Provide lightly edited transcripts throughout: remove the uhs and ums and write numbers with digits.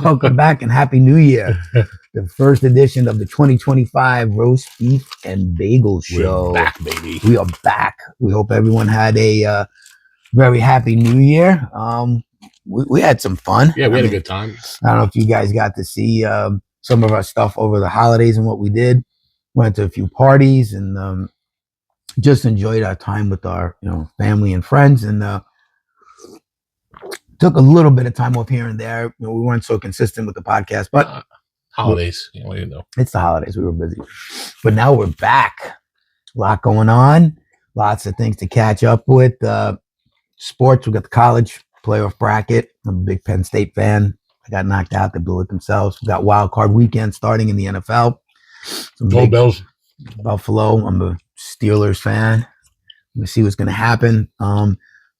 Welcome back and Happy New Year. The first edition of the 2025 Roast Beef and Bagels Show. We're back, baby. We are back. We hope everyone had a very happy New Year. We had some fun. Yeah, we had a good time. I don't know if you guys got to see some of our stuff over the holidays and what we did. Went to a few parties and just enjoyed our time with our family and friends, and took a little bit of time off here and there. We weren't so consistent with the podcast, but holidays. What do you know? It's the holidays. We were busy, but now we're back. A lot going on. Lots of things to catch up with. Sports. We got the college playoff bracket. I'm a big Penn State fan. I got knocked out. They blew it themselves. We got wild card weekend starting in the NFL. Go Bills. Buffalo. I'm a Steelers fan. We'll see what's going to happen. There's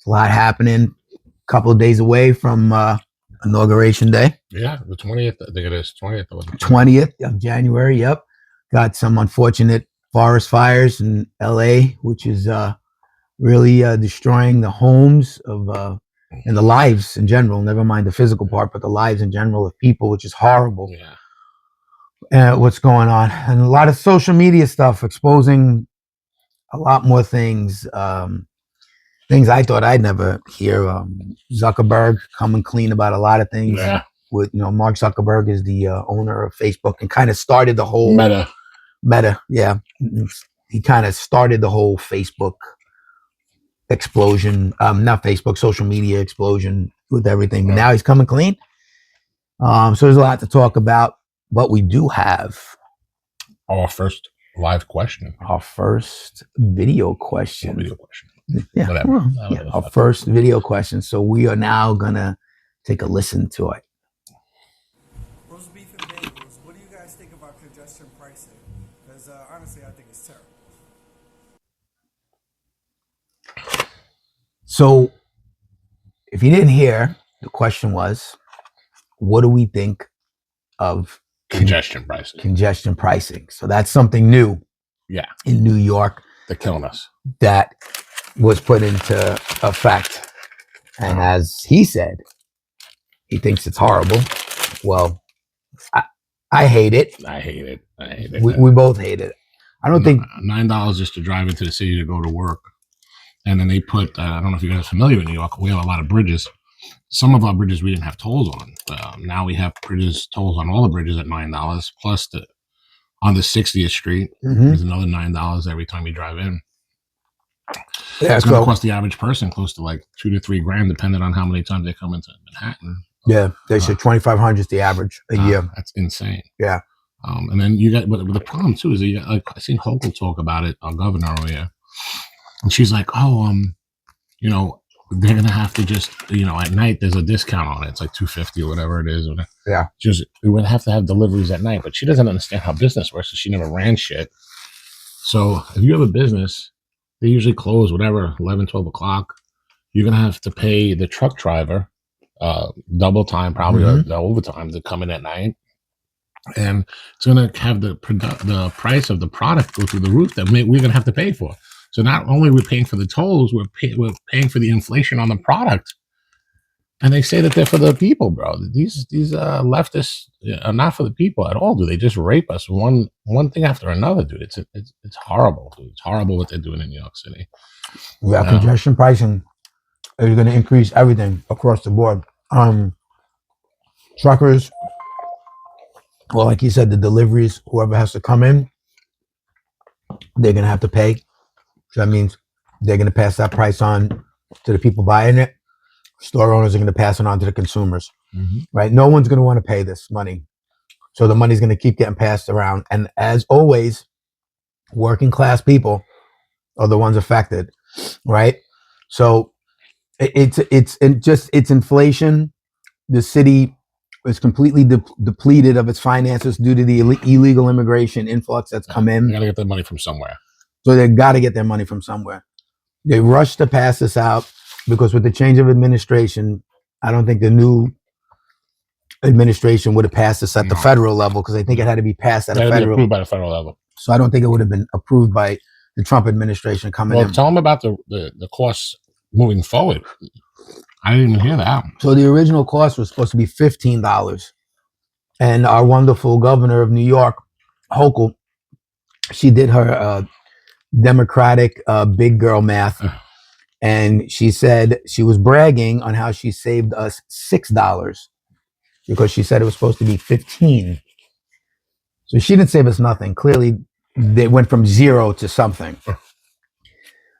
a lot happening. Couple of days away from Inauguration Day. Yeah, the 20th. I think it is 20th. 20th of January. Yep. Got some unfortunate forest fires in LA, which is really destroying the homes of and the lives in general. Never mind the physical part, but the lives in general of people, which is horrible. Yeah. What's going on, and a lot of social media stuff exposing a lot more things. Things I thought I'd never hear. Zuckerberg coming clean about a lot of things. Yeah. With Mark Zuckerberg is the owner of Facebook and kind of started the whole Meta. Yeah, he kind of started the whole Facebook explosion. Not Facebook, social media explosion with everything. But now he's coming clean. So there's a lot to talk about, but we do have our first live question. Our first video question. Yeah, whatever. Our first video question. So we are now gonna take a listen to it. Roast beef and bagels. What do you guys think about congestion pricing? Because honestly, I think it's terrible. So, if you didn't hear, the question was, what do we think of congestion pricing? Congestion pricing. So that's something new. Yeah. In New York. They're killing us. That was put into effect. And as he said, he thinks it's horrible. Well, I hate it. I hate it. We both hate it. I don't think $9 just to drive into the city to go to work. And then they put, I don't know if you guys are familiar with New York, we have a lot of bridges. Some of our bridges we didn't have tolls on. Now we have tolls on all the bridges at $9, plus on the 60th Street, there's another $9 every time you drive in. Yeah, it's going to cost the average person close to like $2 to $3 grand, depending on how many times they come into Manhattan. Yeah, they said 2,500 is the average a year. That's insane. Yeah. And then you got, but the problem too is that you got, like, I seen Hochul talk about it, our governor over here, and she's like, they're gonna have to just, at night there's a discount on it. It's like $2.50 or whatever it is. Yeah. Just we would have to have deliveries at night, but she doesn't understand how business works, so she never ran shit. So if you have a business, they usually close whatever 11, 12 o'clock. You're gonna have to pay the truck driver double time, probably or the overtime to come in at night, and it's gonna have the price of the product go through the roof that we're gonna have to pay for. So not only are we paying for the tolls, we're paying for the inflation on the product. And they say that they're for the people, bro. These leftists are not for the people at all, dude. They just rape us one thing after another, dude. It's horrible, dude. It's horrible what they're doing in New York City. Yeah, congestion pricing is going to increase everything across the board. Truckers, well, like you said, the deliveries, whoever has to come in, they're going to have to pay. So that means they're going to pass that price on to the people buying it. Store owners are going to pass it on to the consumers, right? No one's going to want to pay this money. So the money's going to keep getting passed around. And as always, working class people are the ones affected, right? So it's inflation. The city is completely depleted of its finances due to the illegal immigration influx that's come in. They got to get their money from somewhere. So they got to get their money from somewhere. They rushed to pass this out because with the change of administration, I don't think the new administration would have passed this at the federal level because I think it had to be passed at a federal. Approved by the federal level. So I don't think it would have been approved by the Trump administration coming Well, in. tell them about the costs moving forward. I didn't even hear that. So the original cost was supposed to be $15. And our wonderful governor of New York, Hochul, she did her Democratic big girl math. And she said she was bragging on how she saved us $6 because she said it was supposed to be 15. So she didn't save us nothing. Clearly, they went from zero to something.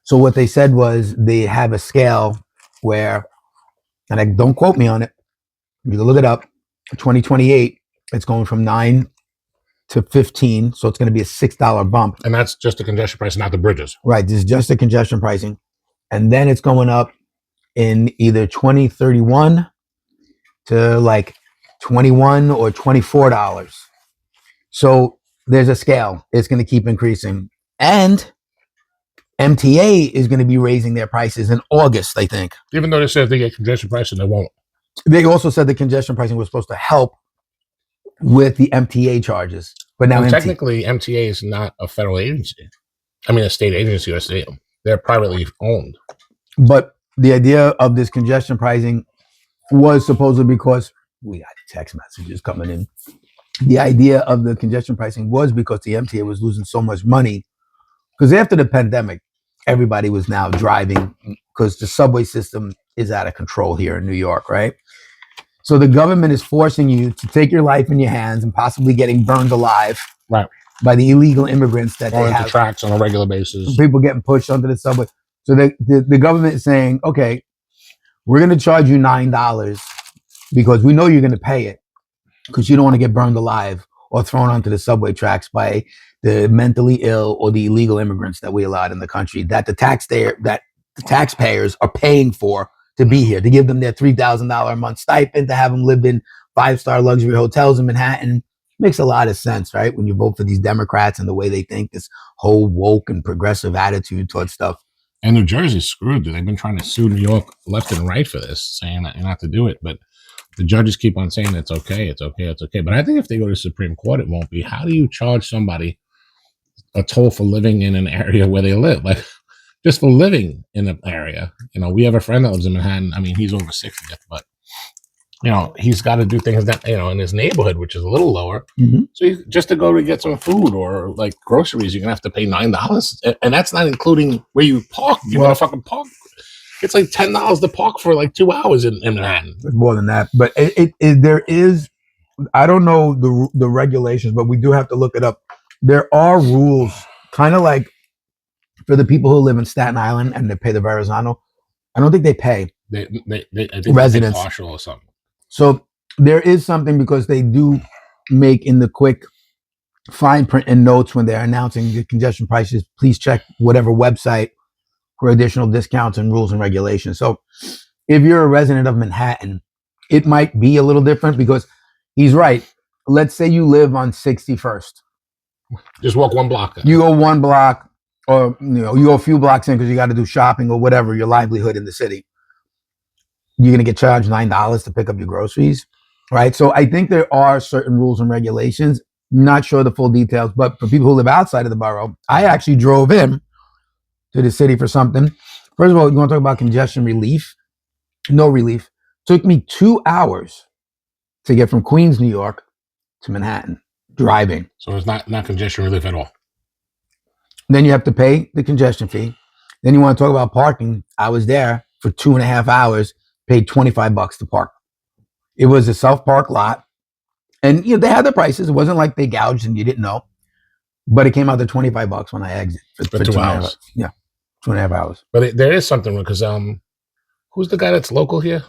So what they said was they have a scale where, and I don't quote me on it, you can look it up, 2028, it's going from 9 to 15. So it's going to be a $6 bump. And that's just the congestion price, not the bridges. Right. This is just the congestion pricing. And then it's going up in either 2031 to like 21 or $24. So there's a scale. It's going to keep increasing. And MTA is going to be raising their prices in August, I think. Even though they said they get congestion pricing, they won't. They also said the congestion pricing was supposed to help with the MTA charges. But now technically, MTA is not a federal agency. I mean, a state agency or state. They're privately owned. But the idea of this congestion pricing was supposedly because we got text messages coming in. The idea of the congestion pricing was because the MTA was losing so much money. Because after the pandemic, everybody was now driving because the subway system is out of control here in New York, right? So the government is forcing you to take your life in your hands and possibly getting burned alive, right, by the illegal immigrants that going they have. To tracks on a regular basis. People getting pushed onto the subway. So the government is saying, okay, we're going to charge you $9 because we know you're going to pay it because you don't want to get burned alive or thrown onto the subway tracks by the mentally ill or the illegal immigrants that we allowed in the country that the taxpayers are paying for to be here, to give them their $3,000 a month stipend, to have them live in 5-star luxury hotels in Manhattan. Makes a lot of sense, right? When you vote for these Democrats and the way they think, this whole woke and progressive attitude towards stuff. And New Jersey's screwed. They've been trying to sue New York left and right for this, saying that you not to do it. But the judges keep on saying it's okay, it's okay, it's okay. But I think if they go to the Supreme Court, it won't be. How do you charge somebody a toll for living in an area where they live? Like, just for living in an area. You know, we have a friend that lives in Manhattan. I mean, he's over 60, but you know, he's got to do things that, you know, in his neighborhood, which is a little lower. Mm-hmm. So just to go to get some food or like groceries, you're going to have to pay $9. And that's not including where you park. You want to fucking park. It's like $10 to park for like 2 hours in Manhattan. It's more than that. But there is, I don't know the regulations, but we do have to look it up. There are rules, kind of like for the people who live in Staten Island and they pay the Verrazano. I don't think they pay. I think residents. They pay partial or something. So there is something because they do make in the quick fine print and notes when they're announcing the congestion prices, please check whatever website for additional discounts and rules and regulations. So if you're a resident of Manhattan, it might be a little different because he's right. Let's say you live on 61st. Just walk one block. You go one block or you go a few blocks in because you got to do shopping or whatever, your livelihood in the city. You're going to get charged $9 to pick up your groceries, right? So I think there are certain rules and regulations. Not sure the full details, but for people who live outside of the borough, I actually drove in to the city for something. First of all, you want to talk about congestion relief? No relief. Took me 2 hours to get from Queens, New York to Manhattan, driving. So it's not congestion relief at all. Then you have to pay the congestion fee. Then you want to talk about parking. I was there for 2.5 hours. Paid $25 to park. It was a self-park lot. And they had the prices. It wasn't like they gouged and you didn't know. But it came out to $25 when I exited. For 2 hours. Yeah, 2.5 hours. But there is something because who's the guy that's local here?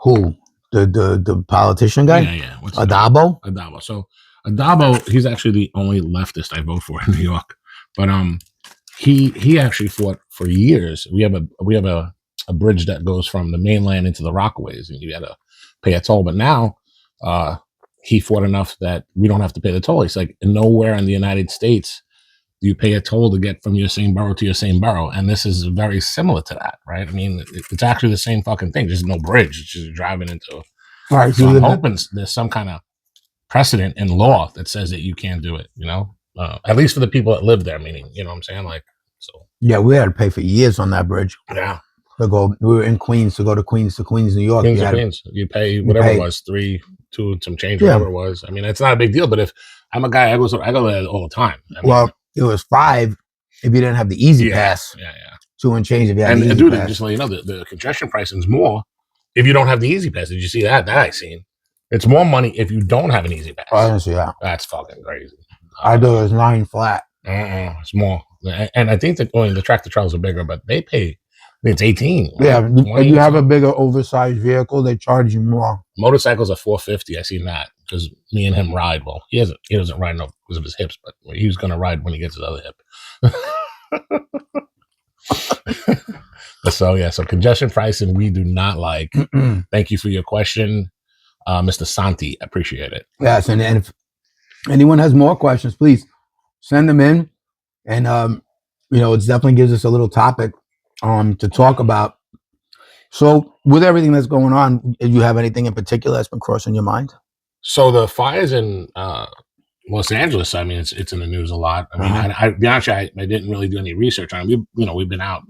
Who? The politician guy? Yeah. What's Adabo? Adabo. So Adabo, he's actually the only leftist I vote for in New York. But he actually fought for years. We have a bridge that goes from the mainland into the Rockaways, and you got to pay a toll. But now he fought enough that we don't have to pay the toll. It's like nowhere in the United States do you pay a toll to get from your same borough to your same borough. And this is very similar to that, right? I mean, it's actually the same fucking thing, just no bridge. It's just driving into. Right. So I'm hoping there's some kind of precedent in law that says that you can't do it, At least for the people that live there. Meaning, you know what I'm saying? Like, so Yeah, we had to pay for years on that bridge. yeah. We were in Queens to go to Queens, New York. Queens You to had Queens. You pay whatever it was, 2 some change, whatever it was. I mean, it's not a big deal. But if I'm a guy, I go there all the time. I mean, well, it was $5 if you didn't have the easy pass. Yeah. 2 and change if you had the easy dude, pass. just to let you know, the congestion pricing is more if you don't have the easy pass. Did you see that? That I seen. It's more money if you don't have an easy pass. I didn't see that. That's fucking crazy. I thought it was 9 flat. It's more, and I think that the tractor trailers are bigger, but they pay. I think it's 18. Right? Yeah, if you have a bigger, oversized vehicle, they charge you more. Motorcycles are $450. I seen that because me and him ride. Well, he doesn't ride enough because of his hips, but he was going to ride when he gets his other hip. So congestion pricing we do not like. Thank you for your question, Mr. Santi. Appreciate it. Yes, and if anyone has more questions, please send them in, and it definitely gives us a little topic to talk about. So, with everything that's going on, do you have anything in particular that's been crossing your mind? So the fires in Los Angeles, I mean, it's in the news a lot. I mean, I be honest, I didn't really do any research on it. We've been out,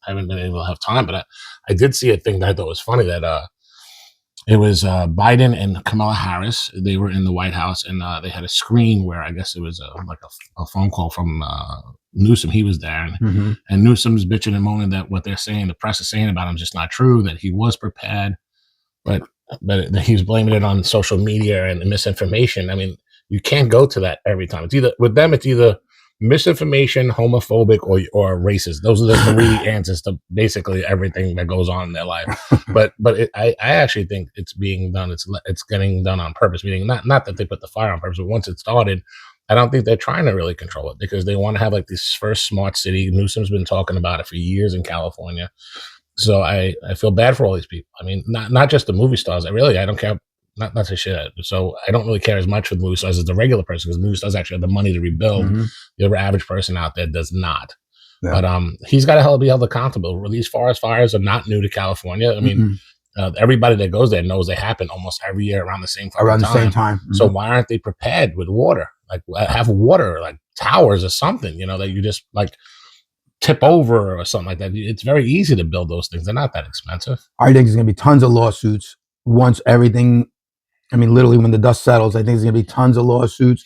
haven't been able to have time, but I did see a thing that I thought was funny that it was Biden and Kamala Harris. They were in the White House, and they had a screen where I guess it was like a phone call from Newsom. He was there, and Newsom's bitching and moaning that what they're saying, the press is saying about him, is just not true. That he was prepared, but he's blaming it on social media and misinformation. I mean, you can't go to that every time. It's either misinformation, homophobic, or racist. Those are the 3 answers to basically everything that goes on in their life. But I actually think it's being done. It's getting done on purpose. Meaning not that they put the fire on purpose, but once it started, I don't think they're trying to really control it because they want to have like this first smart city. Newsom's been talking about it for years in California. So I feel bad for all these people. I mean, not just the movie stars. I don't care. Not to shit. So I don't really care as much for the movie stars as the regular person because movie stars actually have the money to rebuild. The average person out there does not. Yeah. But he's got to be held accountable. These forest fires are not new to California. I mean, everybody that goes there knows they happen almost every year around the same time. So why aren't they prepared with water? Like have water, like towers or something, that you just like tip over or something like that. It's very easy to build those things. They're not that expensive. I think there's going to be tons of lawsuits once everything, literally when the dust settles. I think there's going to be tons of lawsuits.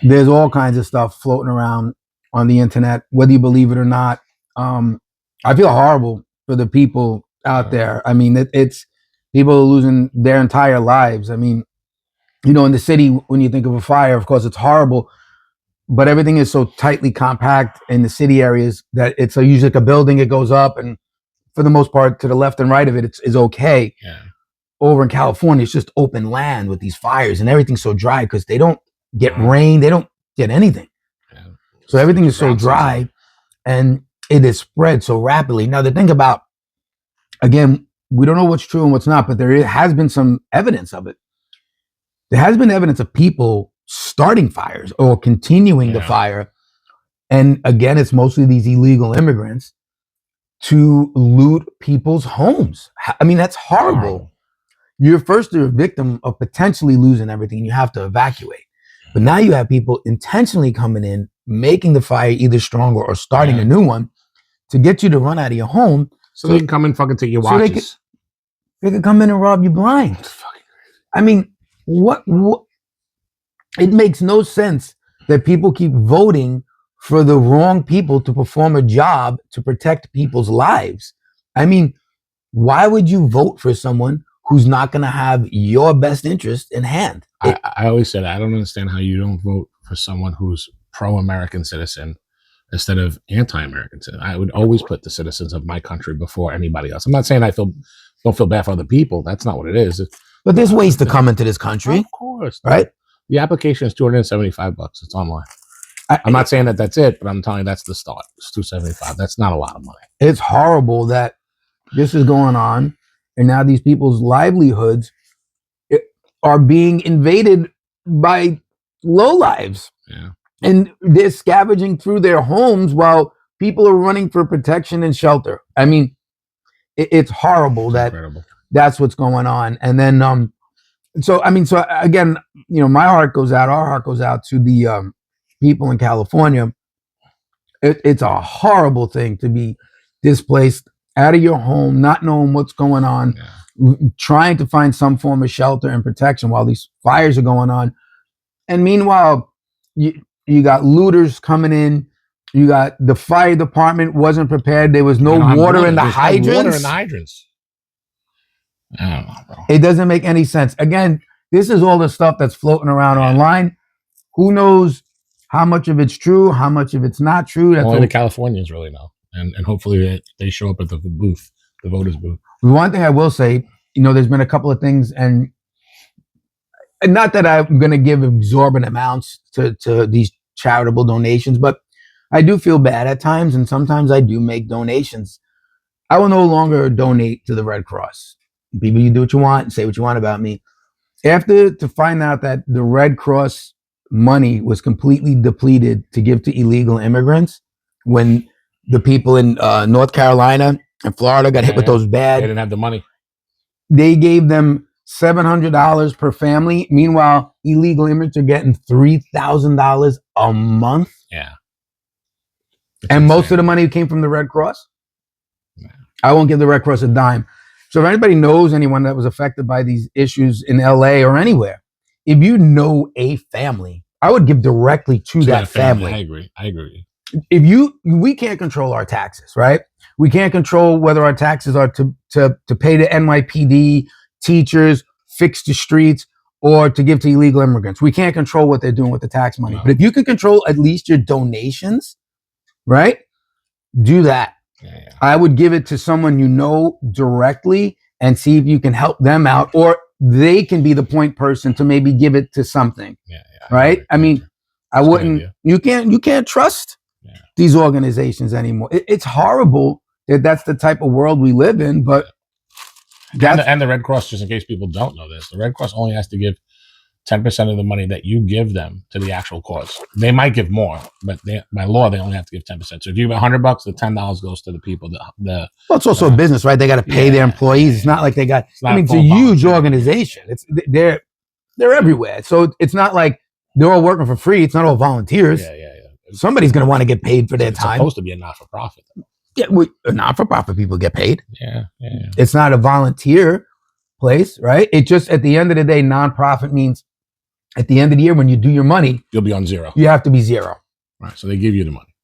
There's all kinds of stuff floating around on the internet, whether you believe it or not. I feel horrible for the people out there. I mean, it's people are losing their entire lives. I mean, in the city, when you think of a fire, of course, it's horrible. But everything is so tightly compact in the city areas that it's usually like a building. It goes up, and for the most part, to the left and right of it, is okay. Yeah. Over in California, it's just open land with these fires, and everything's so dry because they don't get rain, they don't get anything. Yeah. So everything is so dry, and it is spread so rapidly. Now, the thing about, again, we don't know what's true and what's not, but there has been some evidence of it. There has been evidence of people starting fires or continuing the fire. And again, it's mostly these illegal immigrants to loot people's homes. I mean, that's horrible. You're a victim of potentially losing everything. You have to evacuate. But now you have people intentionally coming in, making the fire either stronger or starting a new one to get you to run out of your home. So they can come and fucking take your watches. They could come in and rob you blind. I mean, what? It makes no sense that people keep voting for the wrong people to perform a job to protect people's lives. I mean, why would you vote for someone who's not going to have your best interest in hand? I always said, I don't understand how you don't vote for someone who's pro-American citizen instead of anti-American citizen. I would always put the citizens of my country before anybody else. I'm not saying don't feel bad for other people. That's not what it is. But there's ways to come into this country. Of course. Right? The application is $275. It's online. I'm not saying that that's it, but I'm telling you that's the start. It's $275. That's not a lot of money. It's horrible that this is going on, and now these people's livelihoods are being invaded by lowlives. Yeah. And they're scavenging through their homes while people are running for protection and shelter. I mean, it's horrible that's what's going on. And then, so again, my heart goes out, our heart goes out to the people in California, it's a horrible thing to be displaced out of your home, not knowing what's going on, trying to find some form of shelter and protection while these fires are going on. And meanwhile, you got looters coming in. You got the fire department wasn't prepared. There was no water in the hydrants. Water in the hydrants. I don't know, bro. It doesn't make any sense. Again, this is all the stuff that's floating around online. Who knows how much of it's true, how much of it's not true? That's Only the Californians really know. And hopefully they show up at the booth, the voters' booth. One thing I will say, there's been a couple of things, and not that I'm going to give exorbitant amounts to these charitable donations, but I do feel bad at times, and sometimes I do make donations. I will no longer donate to the Red Cross. People, you do what you want, say what you want about me. After to find out that the Red Cross money was completely depleted to give to illegal immigrants, when the people in North Carolina and Florida got hit with those bad, they didn't have the money. They gave them $700 per family. Meanwhile, illegal immigrants are getting $3,000 a month. Yeah. And most of the money came from the Red Cross. Yeah. I won't give the Red Cross a dime. So if anybody knows anyone that was affected by these issues in LA or anywhere, if you know a family, I would give directly to that family. I agree. We can't control our taxes, right? We can't control whether our taxes are to pay the NYPD, teachers, fix the streets, or to give to illegal immigrants. We can't control what they're doing with the tax money. No. But if you can control at least your donations, right? Do that. Yeah. I would give it to someone you know directly and see if you can help them out, or they can be the point person to maybe give it to something. Yeah, right? I mean, I wouldn't. You can't trust these organizations anymore. It's horrible that that's the type of world we live in. But and the Red Cross, just in case people don't know this, the Red Cross only has to give 10% of the money that you give them to the actual cause. They might give more, but by law, they only have to give 10%. So if you give $100, the $10 goes to the people. Well, it's also a business, right? They got to pay their employees. It's not like they got. It's a huge organization. They're everywhere. So it's not like they're all working for free. It's not all volunteers. Yeah. Somebody's going to want to get paid for their time. It's supposed to be a not-for-profit. Yeah, not-for-profit people get paid. Yeah. It's not a volunteer place, right? It just, at the end of the day, nonprofit means at the end of the year, when you do your money, you'll be on zero. You have to be zero. Right. So they give you the money.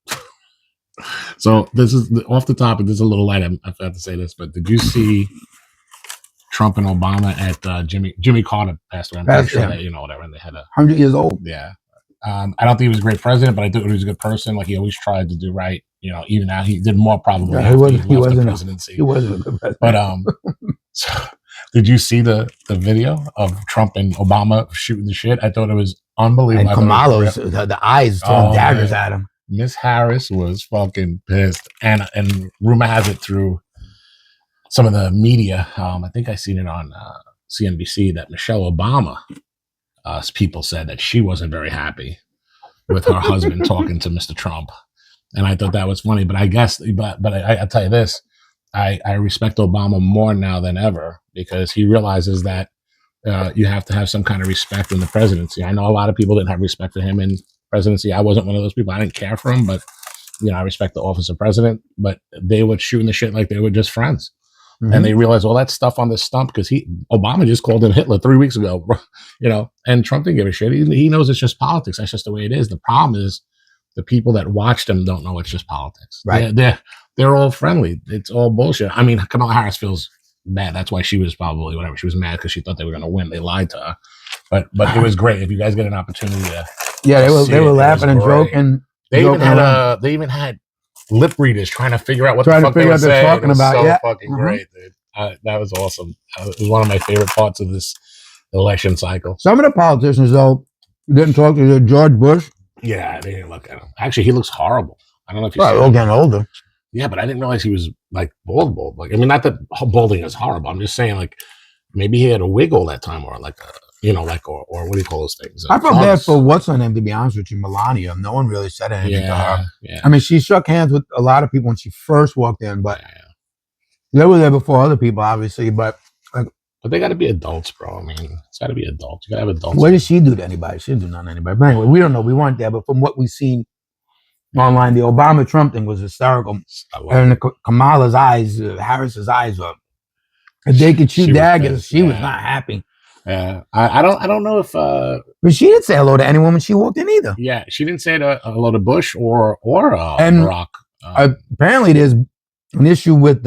So this is off the topic. This is a little light. I forgot to say this, but did you see Trump and Obama at Jimmy Carter passed away? I'm pretty sure that, whatever. And they had 100 years old. Yeah. I don't think he was a great president, but I think he was a good person. Like, he always tried to do right. Even now, he did more probably. Yeah, he wasn't a good president. But so, did you see the video of Trump and Obama shooting the shit? I thought it was unbelievable. And Kamala's the eyes throwing daggers at him. Miss Harris was fucking pissed, and rumor has it through some of the media. I think I seen it on CNBC that Michelle Obama. People said that she wasn't very happy with her husband talking to Mr. Trump, and I thought that was funny. But I guess, but I'll tell you this: I respect Obama more now than ever, because he realizes that you have to have some kind of respect in the presidency. I know a lot of people didn't have respect for him in presidency. I wasn't one of those people. I didn't care for him, but I respect the office of president. But they were shooting the shit like they were just friends. Mm-hmm. And they realized all that stuff on the stump, because Obama just called him Hitler 3 weeks ago, and Trump didn't give a shit. He knows it's just politics. That's just the way it is. The problem is the people that watched him don't know it's just politics. Right. They're all friendly. It's all bullshit. I mean, Kamala Harris feels bad. That's why she was probably whatever. She was mad because she thought they were going to win. They lied to her. But it was great. If you guys get an opportunity to they were laughing and joking. They even had lip readers trying to figure out what the fuck they were saying. Talking about. So fucking great, dude. That was awesome. It was one of my favorite parts of this election cycle. Some of the politicians, though, didn't talk to George Bush. Yeah, they didn't look at him. Actually, he looks horrible. I don't know if you all getting older. Yeah, but I didn't realize he was like bald. Like, I mean, not that balding is horrible. I'm just saying, like, maybe he had a wig all that time, or like or what do you call those things? I felt bad for what's her name, to be honest with you, Melania. No one really said anything to her. Yeah. I mean, she shook hands with a lot of people when she first walked in, but they were there before other people, obviously. But like, But they got to be adults, bro. I mean, it's got to be adults. You got to have adults. What did she do to anybody? She didn't do nothing to anybody. But anyway, we don't know. We weren't there. But from what we've seen online, the Obama-Trump thing was hysterical. And Kamala's eyes, Harris's eyes were. If they could shoot daggers, she was not happy. Yeah, I don't know if. But she didn't say hello to anyone when she walked in either. Yeah, she didn't say hello to Bush or Barack. Apparently, there's an issue with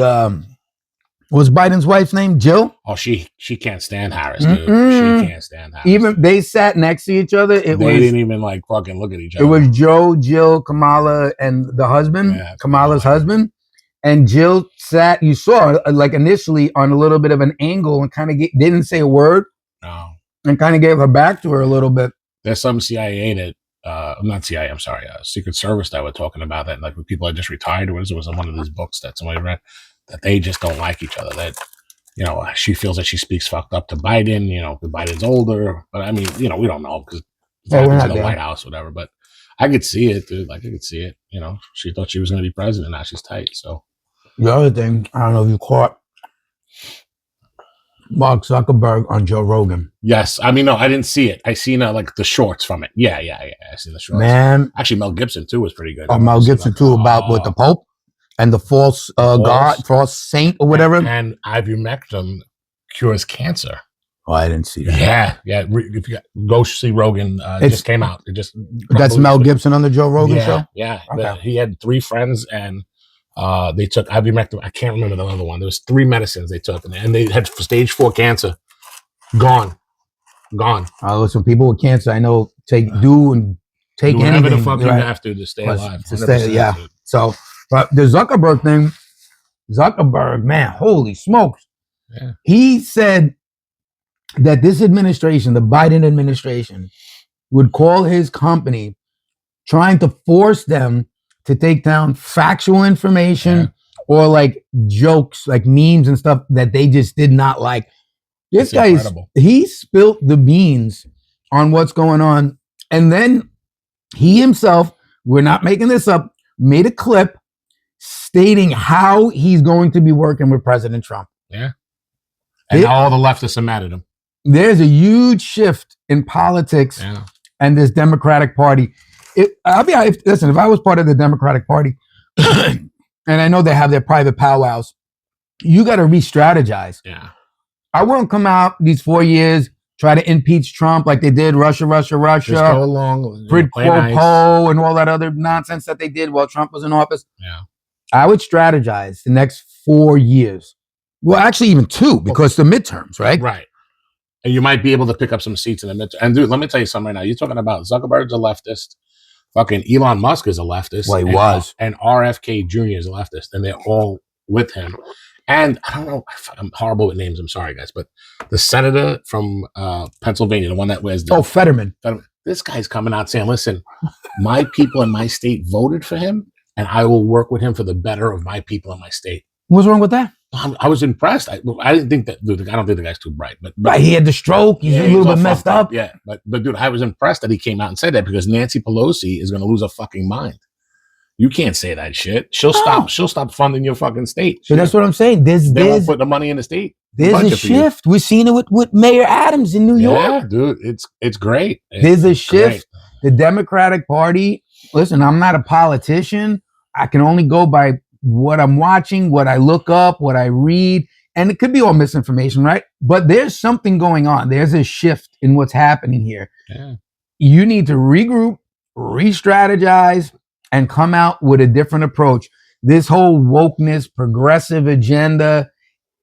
what's Biden's wife's name? Jill? Oh, she can't stand Harris, dude. She can't stand Harris. Even they sat next to each other. They didn't even like fucking look at each other. It was Joe, Jill, Kamala, and the husband, Kamala's husband. And Jill sat, you saw, like initially on a little bit of an angle and kind of didn't say a word. No. And kind of gave her back to her a little bit. There's some CIA that, not CIA, I'm sorry, Secret Service that were talking about that, like with people that just retired, it was in one of these books that somebody read, that they just don't like each other. That, you know, she feels that she speaks fucked up to Biden, you know, because Biden's older. But I mean, you know, we don't know because it's in the White House, whatever. But I could see it, dude. Like, I could see it. You know, she thought she was going to be president. Now she's tight. So the other thing, I don't know if you caught Mark Zuckerberg on Joe Rogan. Yes. I mean, no, I didn't see it. I seen like the shorts from it. Yeah. I seen the shorts. Man. Actually, Mel Gibson too was pretty good. Oh, Mel Gibson too, about with the Pope and the false god, false saint or whatever. And ivermectin cures cancer. Oh, I didn't see that. Yeah. If you go see Rogan, it just came out. It just that's Mel Gibson on the Joe Rogan show? Yeah. Okay. He had 3 friends and they took ivermectin. I can't remember the other one. There was 3 medicines they took, and they had stage 4 cancer. Gone. Listen, people with cancer, I know, take anything. Whatever the fuck you have to stay alive. To stay, yeah. So, but the Zuckerberg thing, man, holy smokes. Yeah. He said that this administration, the Biden administration, would call his company trying to force them to take down factual information or like jokes, like memes and stuff that they just did not like. This guy, he spilt the beans on what's going on. And then he himself, we're not making this up, made a clip stating how he's going to be working with President Trump. Yeah. And all the leftists are mad at him. There's a huge shift in politics and this Democratic Party. Listen, if I was part of the Democratic Party, and I know they have their private powwows, you got to re-strategize. Yeah. I won't come out these 4 years, try to impeach Trump like they did Russia. Just go along. Quid pro quo and all that other nonsense that they did while Trump was in office. Yeah. I would strategize the next 4 years. Well, actually even 2 because the midterms, right? Right. And you might be able to pick up some seats in the midterm. And dude, let me tell you something right now. You're talking about Zuckerberg's a leftist. Fucking Elon Musk is a leftist. Well, he was. And RFK Jr. is a leftist. And they're all with him. And I don't know, I'm horrible with names. I'm sorry, guys. But the senator from Pennsylvania, the one that wears the... Oh, Fetterman. This guy's coming out saying, listen, my people in my state voted for him, and I will work with him for the better of my people in my state. What's wrong with that? I was impressed. I didn't think that, dude, I don't think the guy's too bright. But right, he had the stroke. He's a little bit messed up. Yeah, but dude, I was impressed that he came out and said that because Nancy Pelosi is going to lose her fucking mind. You can't say that shit. She'll stop funding your fucking state. So that's what I'm saying. They won't put the money in the state. There's a shift. We're seeing it with Mayor Adams in New York. Yeah, dude, it's great. There's a shift. The Democratic Party. Listen, I'm not a politician. I can only go by what I'm watching, what I look up, what I read, and it could be all misinformation, right? But there's something going on. There's a shift in what's happening here. Yeah. You need to regroup, re-strategize, and come out with a different approach. This whole wokeness, progressive agenda,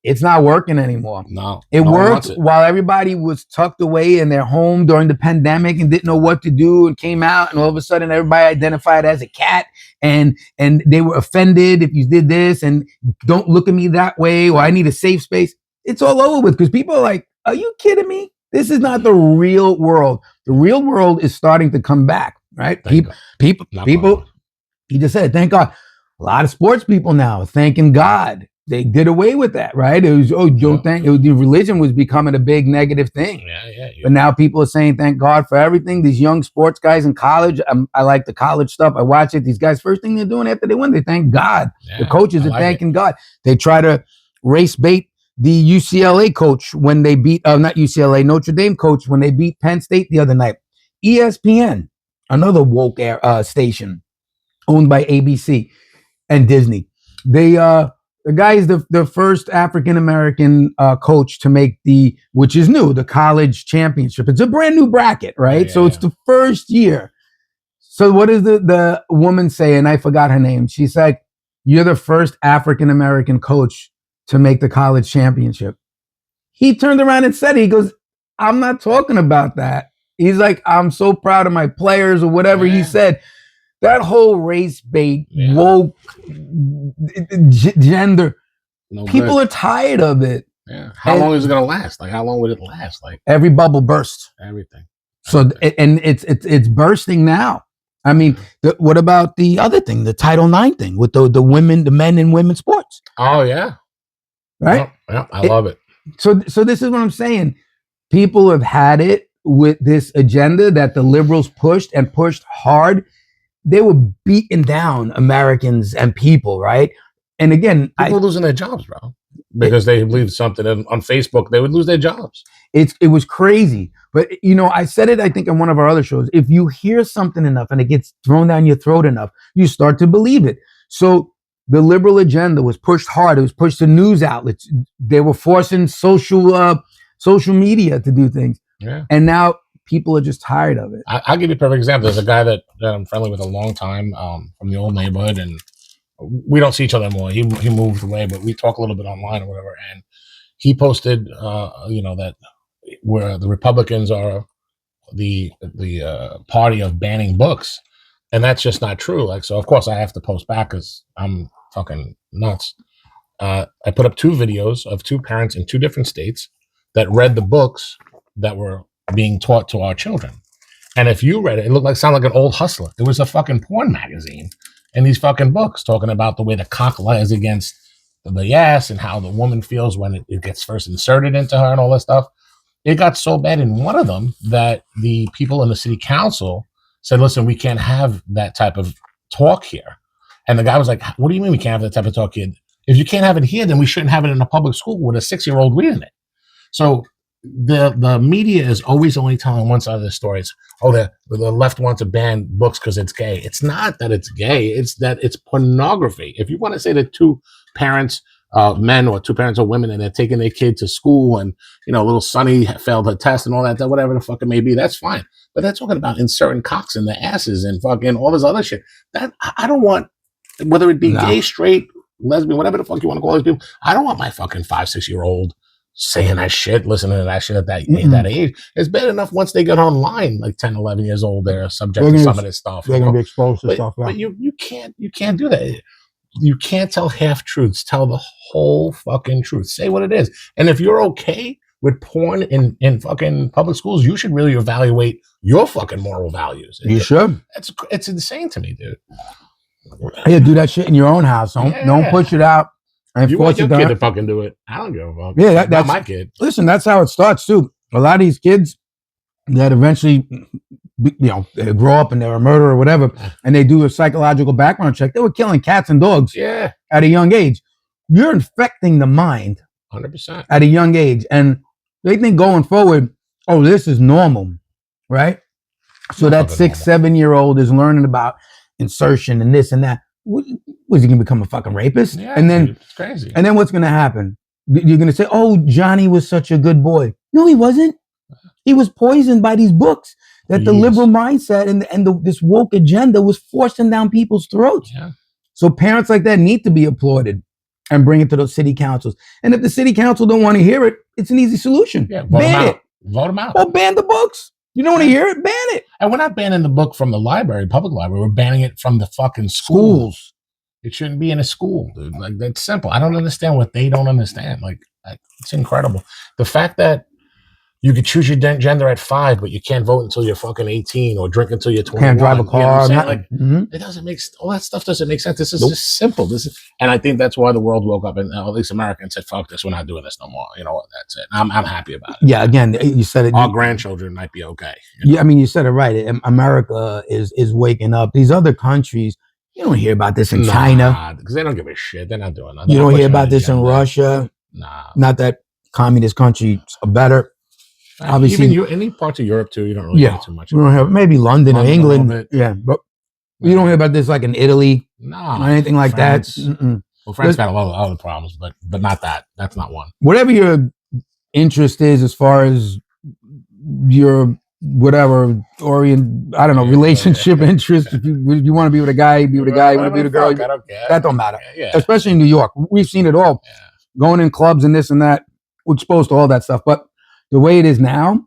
it's not working anymore. No. It worked while everybody was tucked away in their home during the pandemic and didn't know what to do and came out, and all of a sudden everybody identified as a cat and they were offended if you did this and don't look at me that way, or I need a safe space. It's all over with because people are like, are you kidding me? This is not the real world. The real world is starting to come back, right? People, he just said, thank God. A lot of sports people now are thanking God. They did away with that, right? It was, religion was becoming a big negative thing. Yeah. But now people are saying, thank God for everything. These young sports guys in college, I like the college stuff. I watch it. These guys, first thing they're doing after they win, they thank God. The coaches are thanking God. They try to race bait the UCLA coach when they beat, not UCLA, Notre Dame coach when they beat Penn State the other night. ESPN, another woke station owned by ABC and Disney. The guy is the first African American coach to make which is new, the college championship. It's a brand new bracket, right? Yeah, so it's the first year. So what does the woman say? And I forgot her name. She's like, "You're the first African American coach to make the college championship." He turned around and said, he goes, "I'm not talking about that." He's like, "I'm so proud of my players," or whatever he said. That whole race bait, woke, gender, people are tired of it. Yeah. How long is it gonna last? Like, how long would it last? Like, every bubble bursts. Everything. So, and it's bursting now. I mean, what about the other thing, the Title IX thing with the women, the men in women's sports? Oh yeah, right. Yeah, I love it. So this is what I'm saying. People have had it with this agenda that the liberals pushed and pushed hard. They were beating down Americans and people, right? And again, people are losing their jobs, bro, because they believe something on Facebook. They would lose their jobs. It was crazy. But, I said it, I think, in one of our other shows. If you hear something enough and it gets thrown down your throat enough, you start to believe it. So the liberal agenda was pushed hard. It was pushed to news outlets. They were forcing social media to do things. Yeah. And now people are just tired of it. I'll give you a perfect example. There's a guy that I'm friendly with a long time from the old neighborhood, and we don't see each other anymore. He moved away, but we talk a little bit online or whatever. And he posted, that where the Republicans are the party of banning books, and that's just not true. Like, so of course I have to post back because I'm fucking nuts. I put up 2 videos of 2 parents in 2 different states that read the books that were being taught to our children. And if you read it, it sounded like an old Hustler. It was a fucking porn magazine and these fucking books talking about the way the cock lies against the ass and how the woman feels when it gets first inserted into her and all that stuff. It got so bad in one of them that the people in the city council said, "Listen, we can't have that type of talk here." And the guy was like, "What do you mean we can't have that type of talk here? If you can't have it here, then we shouldn't have it in a public school with a 6-year-old reading it." So the media is always only telling one side of the story. It's, the left wants to ban books because it's gay. It's not that it's gay. It's that it's pornography. If you want to say that 2 parents, men, or 2 parents or women, and they're taking their kid to school and, little Sonny failed her test and all that, whatever the fuck it may be, that's fine. But they're talking about inserting cocks in their asses and fucking all this other shit. That I don't want, whether it be gay, straight, lesbian, whatever the fuck you want to call these people. I don't want my fucking 5-6-year-old saying that shit, listening to that shit at that age. It's bad enough once they get online, like 10, 11 years old, they're subject to some of this stuff. They're going to be exposed to stuff. But you can't do that. You can't tell half truths. Tell the whole fucking truth. Say what it is. And if you're okay with porn in fucking public schools, you should really evaluate your fucking moral values. You should. It's insane to me, dude. Yeah, do that shit in your own house. Don't push it out. And you want your kid to fucking do it. I don't give a fuck. Yeah, that's not my kid. Listen, that's how it starts too. A lot of these kids that eventually, they grow up and they're a murderer or whatever, and they do a psychological background check. They were killing cats and dogs at a young age. You're infecting the mind 100% at a young age. And they think going forward, this is normal, right? So that 6-7-year-old is learning about insertion and this and that. Was he going to become a fucking rapist? Yeah, and then it's crazy. And then what's going to happen? You're going to say, Johnny was such a good boy. No, he wasn't. He was poisoned by these books that the liberal mindset and this woke agenda was forcing down people's throats. Yeah. So parents like that need to be applauded and bring it to those city councils. And if the city council don't want to hear it, it's an easy solution. Yeah, ban it. Vote them out. Or ban the books. You don't want to hear it? Ban it. And we're not banning the book from the library, public library. We're banning it from the fucking schools. It shouldn't be in a school, dude. Like, that's simple. I don't understand what they don't understand. Like it's incredible. The fact that you could choose your gender at 5, but you can't vote until you're fucking 18 or drink until you're 21. Can't drive a car. It doesn't make, all that stuff doesn't make sense. This is just simple. And I think that's why the world woke up, and at least Americans said, "Fuck this, we're not doing this no more." You know what? That's it. I'm happy about it. Yeah. Again, you said it. Our grandchildren might be okay. Yeah. I mean, you said it right. America is waking up. These other countries, you don't hear about this in China because they don't give a shit. They're not doing that. You don't hear about this in Russia. Nah. Not that communist countries are better. Obviously, even any parts of Europe too. You don't really hear too much. We don't have maybe London or England. Bit. Yeah, but you don't hear about this like in Italy or anything like France. that. Mm-mm. Well, France got a lot of other problems, but not that. That's not one. Whatever your interest is, as far as your whatever relationship interest. If you want to be with a guy, be with a guy. You want to be with a girl, I don't care. that don't matter. Yeah. Especially in New York, we've seen it all. Yeah. Going in clubs and this and that, we're exposed to all that stuff. But the way it is now,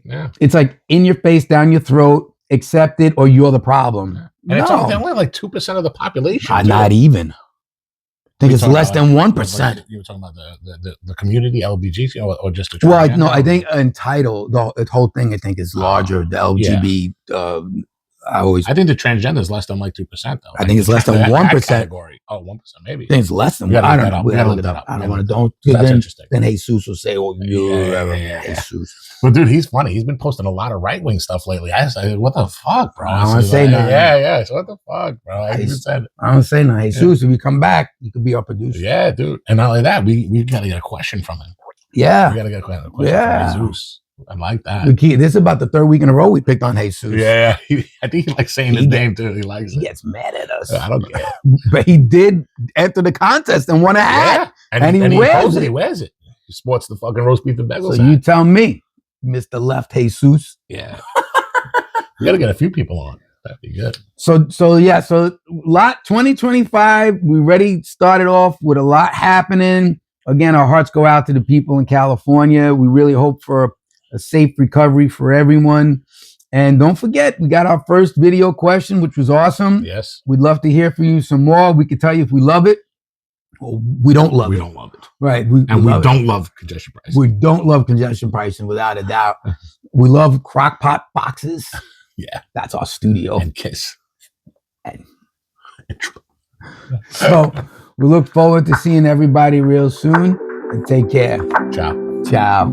it's like in your face, down your throat. Accept it, or you're the problem. And it's only like 2% of the population. Not even. I think it's less than 1%. You were talking about the community, LBG, or just the well, no, I think in title, the whole thing, I think, is larger. The LGB, I think the transgender is less than like 2%, though. I think it's less than 1%. Category. Oh, 1%, maybe. I think it's less than 1%. I don't know. We gotta look it up. I don't want to. That's interesting. Then Jesus will say, "Oh, Jesus." But dude, he's funny. He's been posting a lot of right wing stuff lately. I said, "What the fuck, bro?" I don't want to say nothing. Yeah. So what the fuck, bro? I don't say nothing. Jesus, if you come back, you could be our producer. Yeah, dude. And not only that, we gotta get a question from him. Yeah, we gotta get a question from Jesus. I like that. This is about the third week in a row we picked on Jesus. Yeah, I think he likes saying his name too. He likes it. He gets mad at us. I don't care. But he did enter the contest and won a hat. Yeah. And he wears it. He wears it. He sports the fucking roast beef and bagels. So you tell me, Mr. Left Jesus. Yeah. We gotta get a few people on. That'd be good. So lot 2025, we already started off with a lot happening. Again, our hearts go out to the people in California. We really hope for a safe recovery for everyone. And don't forget, we got our first video question, which was awesome. Yes. We'd love to hear from you some more. We can tell you if we love it or we don't love it. We don't love it. Right. We don't love congestion pricing. We don't love congestion pricing, without a doubt. We love crock pot boxes. Yeah. That's our studio. And Kiss. So we look forward to seeing everybody real soon. And take care. Ciao. Ciao.